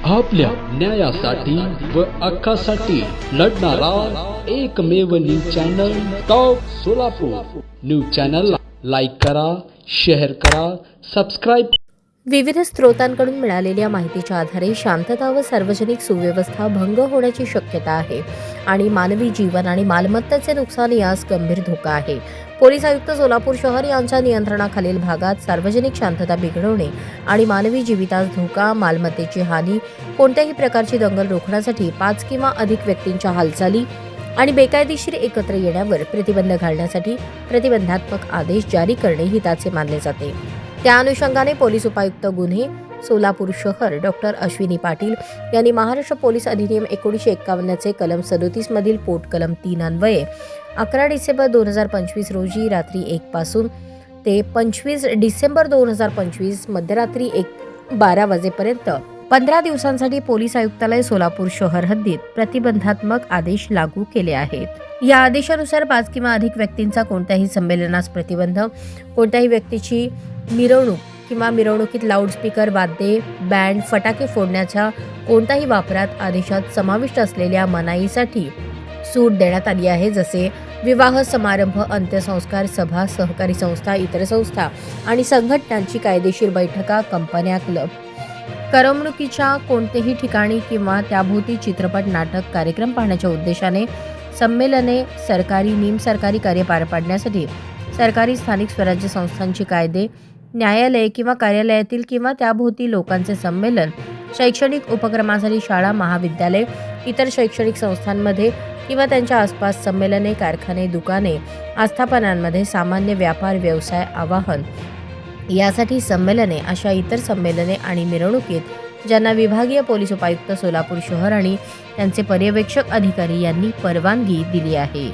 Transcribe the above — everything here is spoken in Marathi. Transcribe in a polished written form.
आपल्या न्यायासाठी व हक्कासाठी लढणारा एकमेव news channel top Solapur. News चॅनलला लाईक करा, शेअर करा, सबस्क्राईब। विविध स्रोतांकडून मिळालेल्या माहितीच्या आधारे शांतता व सार्वजनिक सुव्यवस्था भंग होण्याची शक्यता आहे आणि मानवी जीवन आणि मालमत्तेचे नुकसान यास गंभीर धोका आहे। पोलीस आयुक्त सोलापूर शहर यांच्या नियंत्रणाखालील भागात सार्वजनिक शांतता बिघडवणे आणि मानवी जीवितास धोका, मालमत्तेची हानी, कोणत्याही प्रकारची दंगल रोखण्यासाठी 5 किंवा अधिक व्यक्तींच्या हालचाली आणि बेकायदेशीर एकत्र येण्यावर प्रतिबंध घालण्यासाठी प्रतिबंधात्मक आदेश जारी करणे हिताचे मानले जाते। त्या अनुषंगाने पोलीस उपायुक्त गुन्हे सोलापूर शहर डॉक्टर अश्विनी पाटील यांनी महाराष्ट्र पोलीस अधिनियम 1951 चे कलम 37 मधील पोट कलम 3 अन्वये 11 डिसेंबर 2025 रोजी रात्री 1 पासून ते 25 डिसेंबर 2025 मध्यरात्री 12 वाजेपर्यंत 15 दिवसांसाठी पोलीस आयुक्तालय सोलापूर शहर हद्दीत प्रतिबंधात्मक आदेश लागू केले आहेत। या आदेशानुसार 5 किंवा अधिक व्यक्तींचा कोणत्याही संमेलनास प्रतिबंध, कोणत्याही व्यक्तीची मिरवणूक किंवा मिरवणुकीत लाऊडस्पीकर, वाद्ये, बँड, फटाके फोडण्याच्या कोणत्याही वापरात आदेशात समाविष्ट असलेल्या मनाईसाठी सूट देण्यात आली आहे, जसे विवाह समारंभ, अंत्यसंस्कार, सभा, सहकारी संस्था, इतर संस्था आणि संघटनांची कायदेशीर बैठका, कंपन्या, क्लब, करमणुकीच्या कोणत्याही ठिकाणी किंवा त्याभोवती चित्रपट, नाटक, कार्यक्रम पाहण्याच्या उद्देशाने संमेलने, सरकारी, निमसरकारी कार्य पार पाडण्यासाठी सरकारी स्थानिक स्वराज्य संस्थांची कायदे, न्यायालये किंवा कार्यालयातील किंवा त्याभोवती लोकांचे संमेलन, शैक्षणिक उपक्रमासाठी शाळा, महाविद्यालय, इतर शैक्षणिक संस्थांमध्ये किंवा त्यांच्या आसपास संमेलने, कारखाने, दुकाने, आस्थापनांमध्ये, सामान्य व्यापार, व्यवसाय, आवाहन यासाठी संमेलने, अशा इतर संमेलने आणि मिरवणुकीत ज्यांना विभागीय पोलीस उपायुक्त सोलापूर शहर आणि त्यांचे पर्यवेक्षक अधिकारी यांनी परवानगी दिली आहे।